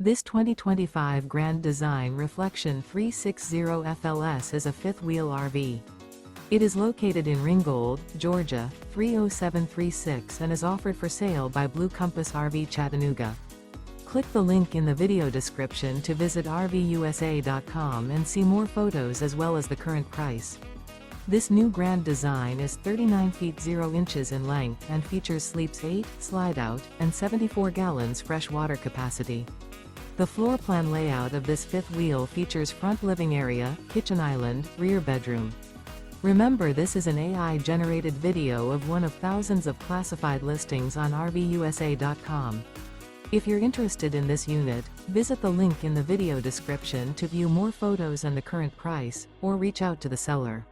This 2025 Grand Design Reflection 360 FLS is a fifth-wheel RV. It is located in Ringgold, Georgia, 30736 and is offered for sale by Blue Compass RV Chattanooga. Click the link in the video description to visit RVUSA.com and see more photos as well as the current price. This new Grand Design is 39 feet 0 inches in length and features sleeps 8, slide-out, and 74 gallons fresh water capacity. The floor plan layout of this fifth wheel features front living area, kitchen island, rear bedroom. Remember, this is an AI-generated video of one of thousands of classified listings on RVUSA.com. If you're interested in this unit, visit the link in the video description to view more photos and the current price, or reach out to the seller.